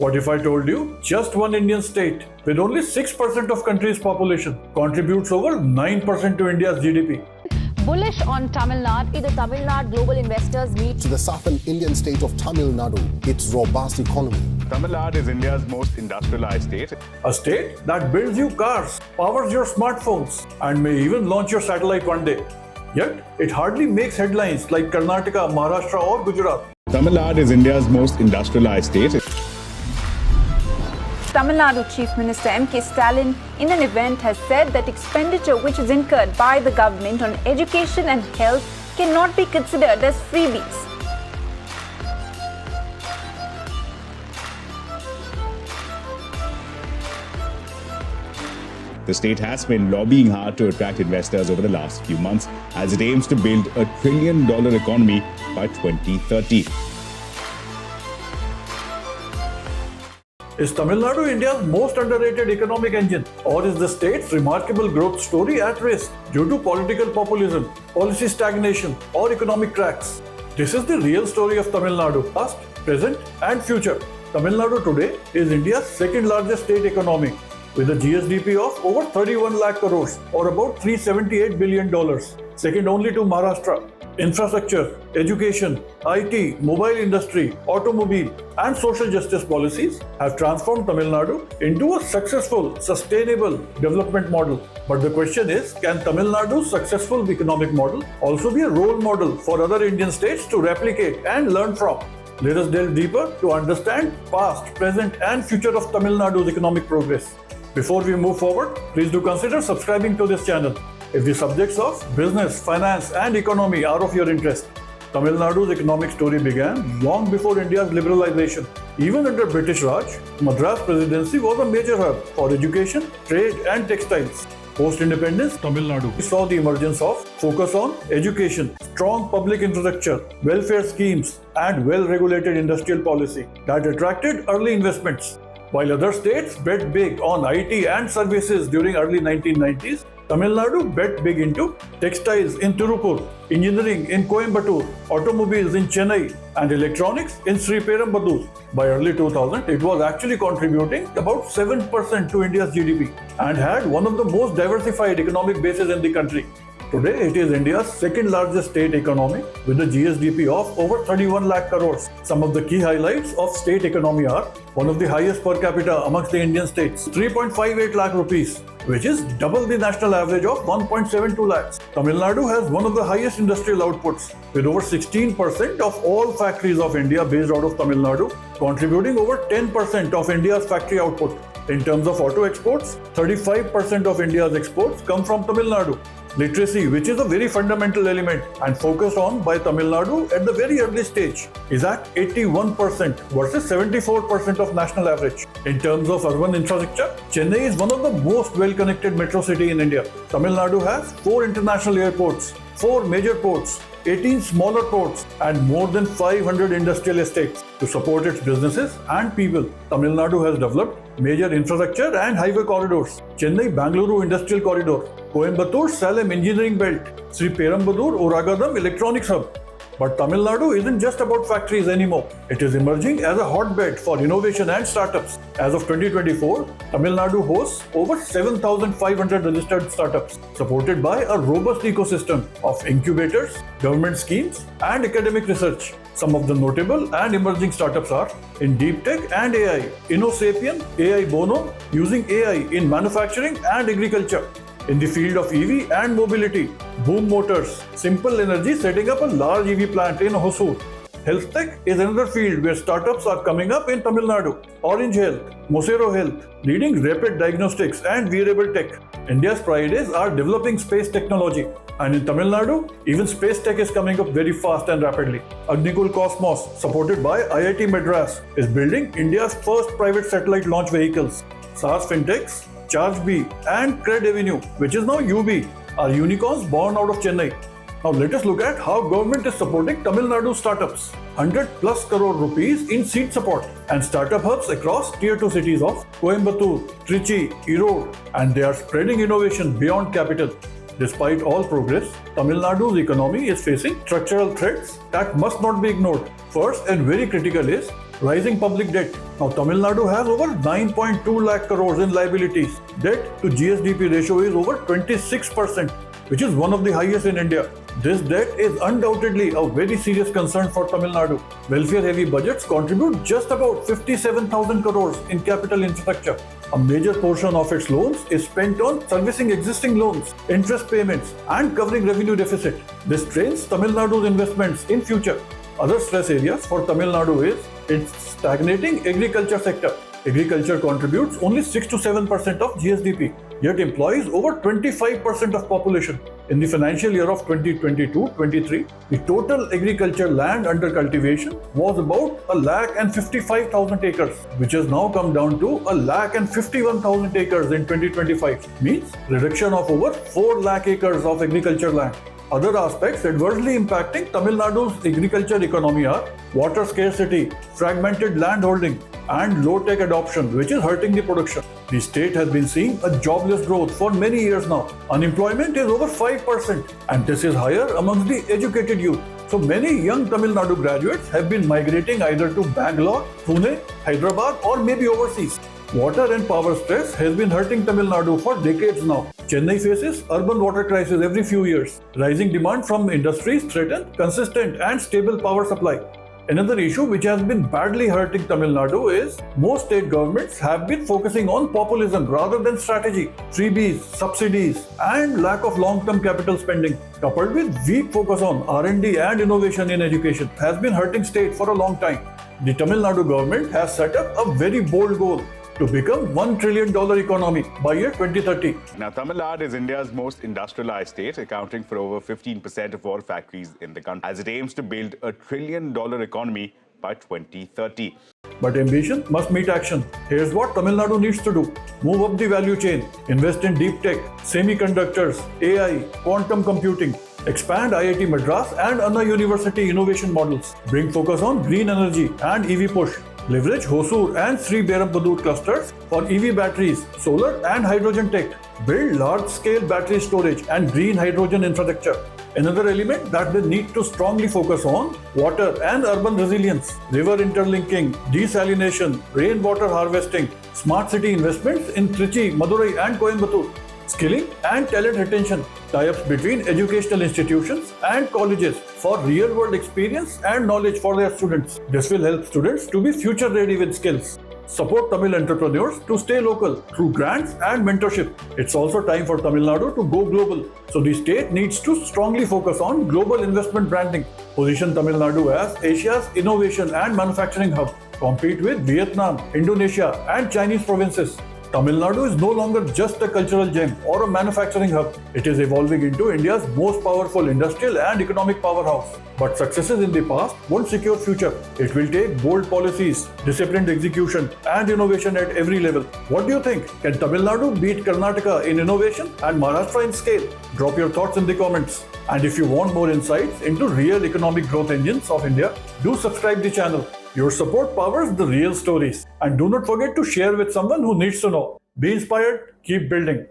What if I told you just one Indian state with only 6% of country's population contributes over 9% to India's GDP? Bullish on Tamil Nadu, in the Tamil Nadu global investors meet To the southern Indian state of Tamil Nadu, its robust economy. Tamil Nadu is India's most industrialized state. A state that builds you cars, powers your smartphones, and may even launch your satellite one day. Yet, it hardly makes headlines like Karnataka, Maharashtra, or Gujarat. Tamil Nadu is India's most industrialized state. Tamil Nadu Chief Minister M.K. Stalin, in an event, has said that expenditure which is incurred by the government on education and health cannot be considered as freebies. The state has been lobbying hard to attract investors over the last few months as it aims to build a $1 trillion economy by 2030. Is Tamil Nadu India's most underrated economic engine, or is the state's remarkable growth story at risk due to political populism, policy stagnation, or economic cracks? This is the real story of Tamil Nadu, past, present, and future. Tamil Nadu today is India's second largest state economy, with a GSDP of over 31 lakh crores, or about $378 billion, second only to Maharashtra. Infrastructure, education, IT, mobile industry, automobile, and social justice policies have transformed Tamil Nadu into a successful, sustainable development model. But the question is, can Tamil Nadu's successful economic model also be a role model for other Indian states to replicate and learn from? Let us delve deeper to understand past, present, and future of Tamil Nadu's economic progress. Before we move forward, please do consider subscribing to this channel if the subjects of business, finance, and economy are of your interest. Tamil Nadu's economic story began long before India's liberalization. Even under British Raj, Madras Presidency was a major hub for education, trade, and textiles. Post-independence, Tamil Nadu saw the emergence of focus on education, strong public infrastructure, welfare schemes, and well-regulated industrial policy that attracted early investments. While other states bet big on IT and services during early 1990s, Tamil Nadu bet big into textiles in Tirupur, engineering in Coimbatore, automobiles in Chennai, and electronics in Sri Perumbudur. By early 2000, it was actually contributing about 7% to India's GDP and had one of the most diversified economic bases in the country. Today, it is India's second largest state economy with a GSDP of over 31 lakh crores. Some of the key highlights of state economy are one of the highest per capita amongst the Indian states, 3.58 lakh rupees, which is double the national average of 1.72 lakhs. Tamil Nadu has one of the highest industrial outputs, with over 16% of all factories of India based out of Tamil Nadu, contributing over 10% of India's factory output. In terms of auto exports, 35% of India's exports come from Tamil Nadu. Literacy, which is a very fundamental element and focused on by Tamil Nadu at the very early stage, is at 81% versus 74% of national average. In terms of urban infrastructure, Chennai is one of the most well-connected metro city in India. Tamil Nadu has 4 international airports, 4 major ports, 18 smaller ports, and more than 500 industrial estates. To support its businesses and people, Tamil Nadu has developed major infrastructure and highway corridors. Chennai-Bangalore Industrial Corridor, Coimbatore-Salem Engineering Belt, Sri Perumbudur-Oragadam Electronics Hub. But Tamil Nadu isn't just about factories anymore. It is emerging as a hotbed for innovation and startups. As of 2024, Tamil Nadu hosts over 7,500 registered startups, supported by a robust ecosystem of incubators, government schemes, and academic research. Some of the notable and emerging startups are in deep tech and AI, InnoSapien, AI Bono, using AI in manufacturing and agriculture. In the field of EV and mobility, Boom Motors, Simple Energy setting up a large EV plant in Hosur. Health tech is another field where startups are coming up in Tamil Nadu. Orange Health, Mosero Health, leading rapid diagnostics and wearable tech. India's pride is our developing space technology. And in Tamil Nadu, even space tech is coming up very fast and rapidly. Agnikul Cosmos, supported by IIT Madras, is building India's first private satellite launch vehicles. SaaS fintechs, Chargebee, and Cred Avenue, which is now UB, are unicorns born out of Chennai. Now let us look at how government is supporting Tamil Nadu startups. 100 plus crore rupees in seed support and startup hubs across tier 2 cities of Coimbatore, Trichy, Erode, and they are spreading innovation beyond capital. Despite all progress, Tamil Nadu's economy is facing structural threats that must not be ignored. First and very critical is Rising public debt. Now Tamil Nadu has over 9.2 lakh crores in liabilities. Debt to GSDP ratio is over 26%, which is one of the highest in India. This debt is undoubtedly a very serious concern for Tamil Nadu. Welfare-heavy budgets contribute just about 57,000 crores in capital infrastructure. A major portion of its loans is spent on servicing existing loans, interest payments, and covering revenue deficit. This strains Tamil Nadu's investments in future. Other stress areas for Tamil Nadu is its stagnating agriculture sector. Agriculture contributes only 6 to 7% of GSDP, yet employs over 25% of population. In the financial year of 2022-23, the total agriculture land under cultivation was about 1,55,000 acres, which has now come down to 1,51,000 acres in 2025, means reduction of over 4 lakh acres of agriculture land. Other aspects adversely impacting Tamil Nadu's agriculture economy are water scarcity, fragmented land holding, and low-tech adoption, which is hurting the production. The state has been seeing a jobless growth for many years now. Unemployment is over 5%, and this is higher amongst the educated youth. So many young Tamil Nadu graduates have been migrating either to Bangalore, Pune, Hyderabad, or maybe overseas. Water and power stress has been hurting Tamil Nadu for decades now. Chennai faces urban water crisis every few years. Rising demand from industries threaten consistent and stable power supply. Another issue which has been badly hurting Tamil Nadu is most state governments have been focusing on populism rather than strategy. Freebies, subsidies, and lack of long-term capital spending, coupled with weak focus on R&D and innovation in education, has been hurting state for a long time. The Tamil Nadu government has set up a very bold goal to become $1 trillion economy by year 2030. Now, Tamil Nadu is India's most industrialized state, accounting for over 15% of all factories in the country, as it aims to build a $1 trillion economy by 2030. But ambition must meet action. Here's what Tamil Nadu needs to do. Move up the value chain, invest in deep tech, semiconductors, AI, quantum computing, expand IIT Madras and Anna University innovation models, bring focus on green energy and EV push, leverage Hosur and Sri Berhampur clusters for EV batteries, solar and hydrogen tech, build large-scale battery storage and green hydrogen infrastructure. Another element that they need to strongly focus on: water and urban resilience, river interlinking, desalination, rainwater harvesting, smart city investments in Trichy, Madurai and Coimbatore, skilling and talent retention, tie-ups between educational institutions and colleges for real-world experience and knowledge for their students. This will help students to be future-ready with skills. Support Tamil entrepreneurs to stay local through grants and mentorship. It's also time for Tamil Nadu to go global. So the state needs to strongly focus on global investment branding, position Tamil Nadu as Asia's innovation and manufacturing hub, compete with Vietnam, Indonesia and Chinese provinces. Tamil Nadu is no longer just a cultural gem or a manufacturing hub. It is evolving into India's most powerful industrial and economic powerhouse. But successes in the past won't secure future. It will take bold policies, disciplined execution, and innovation at every level. What do you think? Can Tamil Nadu beat Karnataka in innovation and Maharashtra in scale? Drop your thoughts in the comments. And if you want more insights into real economic growth engines of India, do subscribe the channel. Your support powers the real stories. And do not forget to share with someone who needs to know. Be inspired, keep building.